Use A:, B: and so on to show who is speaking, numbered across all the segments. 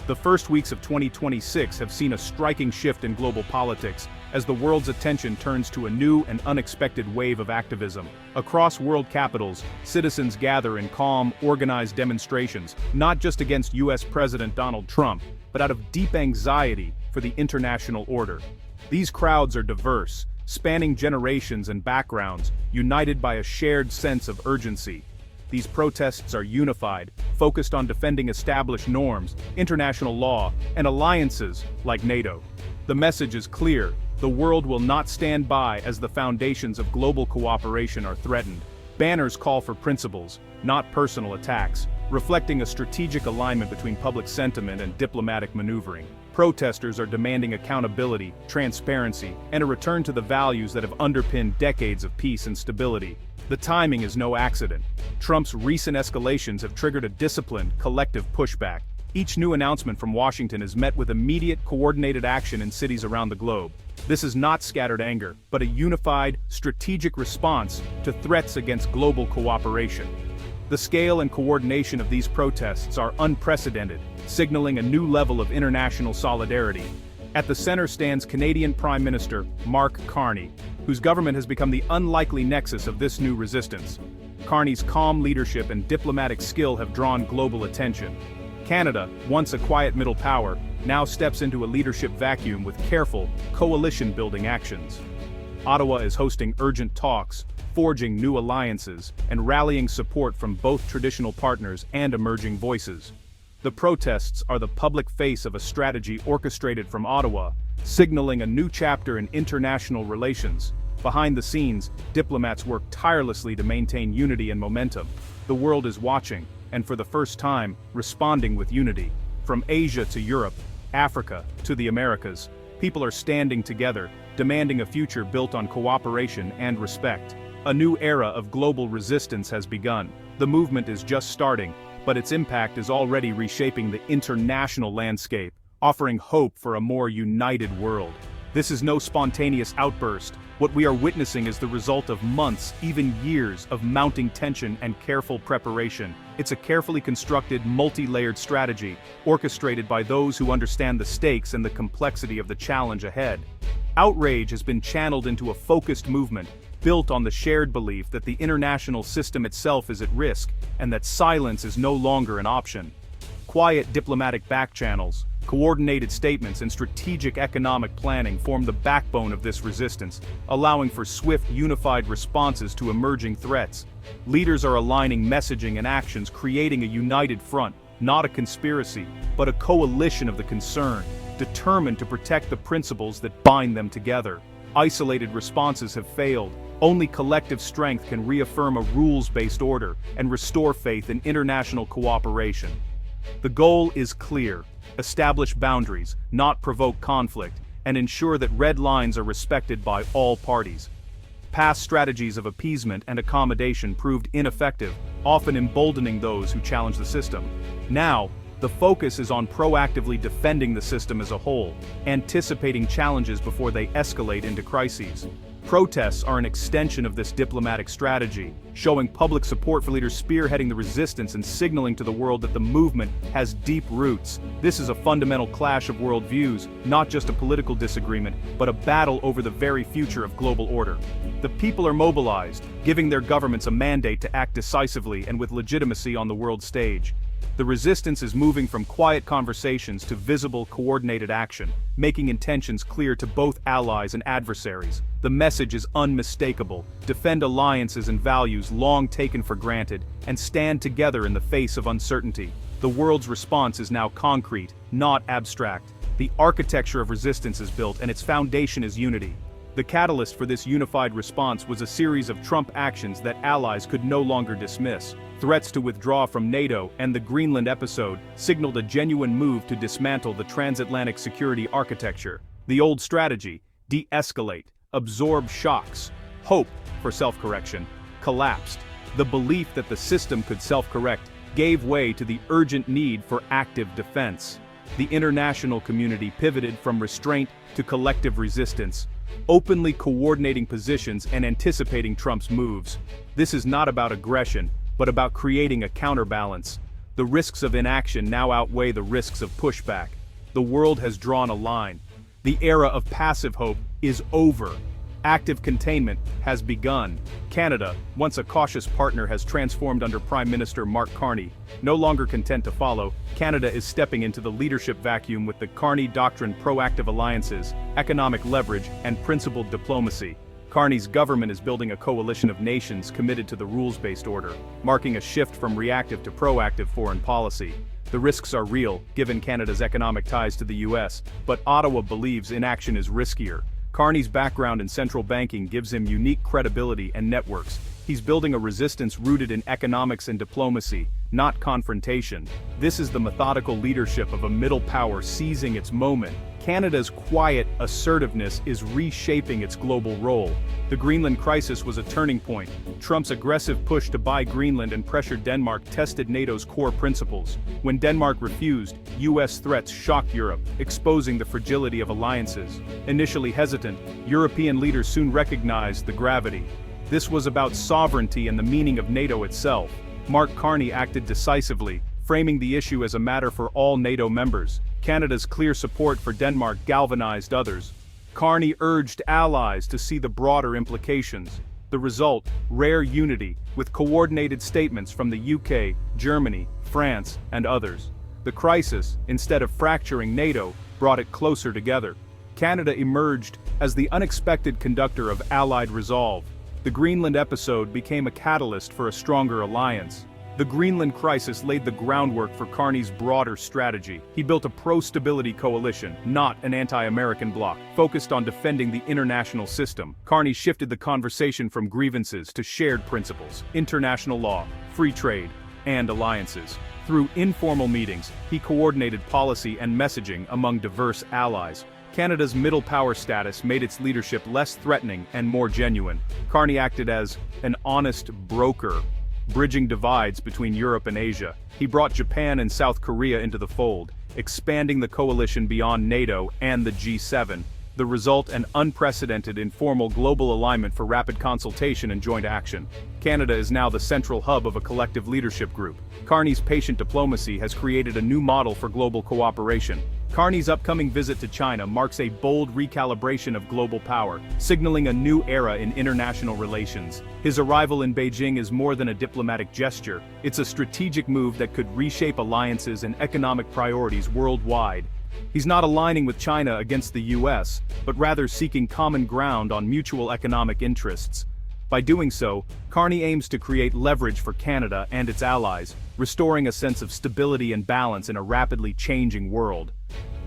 A: The first weeks of 2026 have seen a striking shift in global politics as the world's attention turns to a new and unexpected wave of activism. Across world capitals, citizens gather in calm, organized demonstrations, not just against US President Donald Trump, but out of deep anxiety for the international order. These crowds are diverse, spanning generations and backgrounds, united by a shared sense of urgency. These protests are unified, focused on defending established norms, international law, and alliances like NATO. The message is clear: the world will not stand by as the foundations of global cooperation are threatened. Banners call for principles, not personal attacks, reflecting a strategic alignment between public sentiment and diplomatic maneuvering. Protesters are demanding accountability, transparency, and a return to the values that have underpinned decades of peace and stability. The timing is no accident. Trump's recent escalations have triggered a disciplined, collective pushback. Each new announcement from Washington is met with immediate, coordinated action in cities around the globe. This is not scattered anger, but a unified, strategic response to threats against global cooperation. The scale and coordination of these protests are unprecedented, signaling a new level of international solidarity. At the center stands Canadian Prime Minister Mark Carney, whose government has become the unlikely nexus of this new resistance. Carney's calm leadership and diplomatic skill have drawn global attention. Canada, once a quiet middle power, now steps into a leadership vacuum with careful, coalition-building actions. Ottawa is hosting urgent talks, forging new alliances, and rallying support from both traditional partners and emerging voices. The protests are the public face of a strategy orchestrated from Ottawa, signaling a new chapter in international relations. Behind the scenes, diplomats work tirelessly to maintain unity and momentum. The world is watching, and for the first time, responding with unity. From Asia to Europe, Africa to the Americas, people are standing together, demanding a future built on cooperation and respect. A new era of global resistance has begun. The movement is just starting, but its impact is already reshaping the international landscape, offering hope for a more united world. This is no spontaneous outburst. What we are witnessing is the result of months, even years, of mounting tension and careful preparation. It's a carefully constructed, multi-layered strategy, orchestrated by those who understand the stakes and the complexity of the challenge ahead. Outrage has been channeled into a focused movement, built on the shared belief that the international system itself is at risk, and that silence is no longer an option. Quiet diplomatic backchannels, coordinated statements, and strategic economic planning form the backbone of this resistance, allowing for swift, unified responses to emerging threats. Leaders are aligning messaging and actions, creating a united front, not a conspiracy, but a coalition of the concerned, determined to protect the principles that bind them together. Isolated responses have failed. Only collective strength can reaffirm a rules-based order and restore faith in international cooperation. The goal is clear: establish boundaries, not provoke conflict, and ensure that red lines are respected by all parties. Past strategies of appeasement and accommodation proved ineffective, often emboldening those who challenge the system. Now, the focus is on proactively defending the system as a whole, anticipating challenges before they escalate into crises. Protests are an extension of this diplomatic strategy, showing public support for leaders spearheading the resistance and signaling to the world that the movement has deep roots. This is a fundamental clash of worldviews, not just a political disagreement, but a battle over the very future of global order. The people are mobilized, giving their governments a mandate to act decisively and with legitimacy on the world stage. The resistance is moving from quiet conversations to visible, coordinated action, making intentions clear to both allies and adversaries. The message is unmistakable: defend alliances and values long taken for granted, and stand together in the face of uncertainty. The world's response is now concrete, not abstract. The architecture of resistance is built, and its foundation is unity. The catalyst for this unified response was a series of Trump actions that allies could no longer dismiss. Threats to withdraw from NATO and the Greenland episode signaled a genuine move to dismantle the transatlantic security architecture. The old strategy, de-escalate, absorb shocks, hope for self-correction, collapsed. The belief that the system could self-correct gave way to the urgent need for active defense. The international community pivoted from restraint to collective resistance, openly coordinating positions and anticipating Trump's moves. This is not about aggression, but about creating a counterbalance. The risks of inaction now outweigh the risks of pushback. The world has drawn a line. The era of passive hope is over. Active containment has begun. Canada, once a cautious partner, has transformed under Prime Minister Mark Carney. No longer content to follow, Canada is stepping into the leadership vacuum with the Carney Doctrine: proactive alliances, economic leverage, and principled diplomacy. Carney's government is building a coalition of nations committed to the rules-based order, marking a shift from reactive to proactive foreign policy. The risks are real, given Canada's economic ties to the US, but Ottawa believes inaction is riskier. Carney's background in central banking gives him unique credibility and networks. He's building a resistance rooted in economics and diplomacy, not confrontation. This is the methodical leadership of a middle power seizing its moment. Canada's quiet assertiveness is reshaping its global role. The Greenland crisis was a turning point. Trump's aggressive push to buy Greenland and pressure Denmark tested NATO's core principles. When Denmark refused, US threats shocked Europe, exposing the fragility of alliances. Initially hesitant, European leaders soon recognized the gravity. This was about sovereignty and the meaning of NATO itself. Mark Carney acted decisively, framing the issue as a matter for all NATO members. Canada's clear support for Denmark galvanized others. Carney urged allies to see the broader implications. The result, rare unity, with coordinated statements from the UK, Germany, France, and others. The crisis, instead of fracturing NATO, brought it closer together. Canada emerged as the unexpected conductor of Allied resolve. The Greenland episode became a catalyst for a stronger alliance. The Greenland crisis laid the groundwork for Carney's broader strategy. He built a pro-stability coalition, not an anti-American bloc, focused on defending the international system. Carney shifted the conversation from grievances to shared principles, international law, free trade, and alliances. Through informal meetings, he coordinated policy and messaging among diverse allies. Canada's middle power status made its leadership less threatening and more genuine. Carney acted as an honest broker, bridging divides between Europe and Asia. He brought Japan and South Korea into the fold, expanding the coalition beyond NATO and the G7. The result, an unprecedented informal global alignment for rapid consultation and joint action. Canada is now the central hub of a collective leadership group. Carney's patient diplomacy has created a new model for global cooperation. Carney's upcoming visit to China marks a bold recalibration of global power, signaling a new era in international relations. His arrival in Beijing is more than a diplomatic gesture. It's a strategic move that could reshape alliances and economic priorities worldwide. He's not aligning with China against the US, but rather seeking common ground on mutual economic interests. By doing so, Carney aims to create leverage for Canada and its allies, restoring a sense of stability and balance in a rapidly changing world.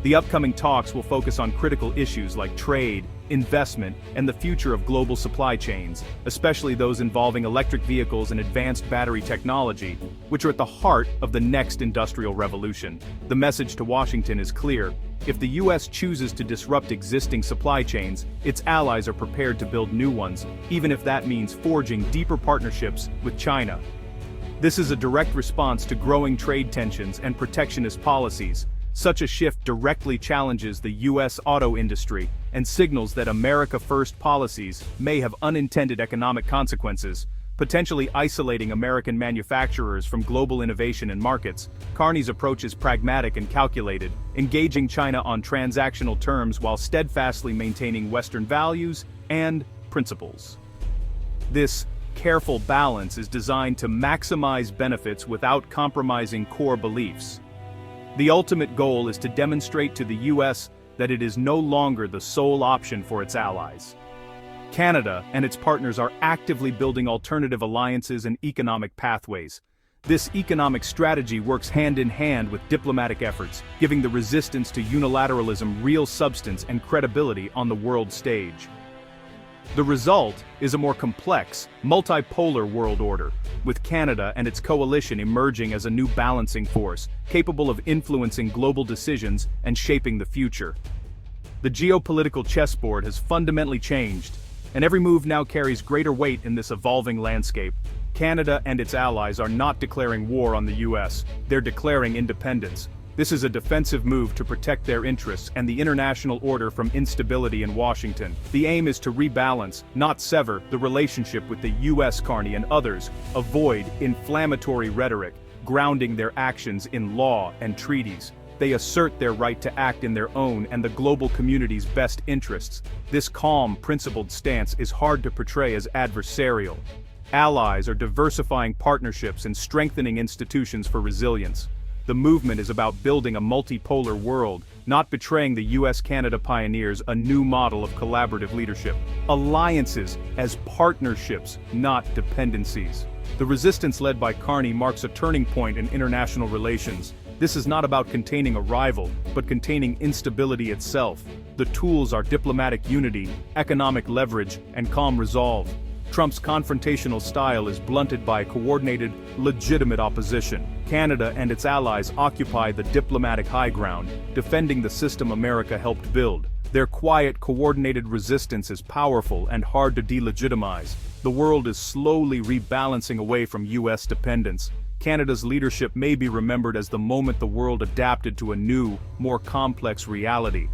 A: The upcoming talks will focus on critical issues like trade, investment, and the future of global supply chains, especially those involving electric vehicles and advanced battery technology, which are at the heart of the next industrial revolution. The message to Washington is clear. If the US chooses to disrupt existing supply chains, its allies are prepared to build new ones, even if that means forging deeper partnerships with China. This is a direct response to growing trade tensions and protectionist policies. Such a shift directly challenges the US auto industry and signals that America First policies may have unintended economic consequences, potentially isolating American manufacturers from global innovation and markets. Carney's approach is pragmatic and calculated, engaging China on transactional terms while steadfastly maintaining Western values and principles. This careful balance is designed to maximize benefits without compromising core beliefs. The ultimate goal is to demonstrate to the US that it is no longer the sole option for its allies. Canada and its partners are actively building alternative alliances and economic pathways. This economic strategy works hand in hand with diplomatic efforts, giving the resistance to unilateralism real substance and credibility on the world stage. The result is a more complex, multipolar world order, with Canada and its coalition emerging as a new balancing force, capable of influencing global decisions and shaping the future. The geopolitical chessboard has fundamentally changed, and every move now carries greater weight in this evolving landscape. Canada and its allies are not declaring war on the US, they're declaring independence. This is a defensive move to protect their interests and the international order from instability in Washington. The aim is to rebalance, not sever, the relationship with the US. Carney and others avoid inflammatory rhetoric, grounding their actions in law and treaties. They assert their right to act in their own and the global community's best interests. This calm, principled stance is hard to portray as adversarial. Allies are diversifying partnerships and strengthening institutions for resilience. The movement is about building a multipolar world, not betraying the US-Canada pioneers a new model of collaborative leadership. Alliances as partnerships, not dependencies. The resistance led by Carney marks a turning point in international relations. This is not about containing a rival, but containing instability itself. The tools are diplomatic unity, economic leverage, and calm resolve. Trump's confrontational style is blunted by coordinated, legitimate opposition. Canada and its allies occupy the diplomatic high ground, defending the system America helped build. Their quiet, coordinated resistance is powerful and hard to delegitimize. The world is slowly rebalancing away from US dependence. Canada's leadership may be remembered as the moment the world adapted to a new, more complex reality.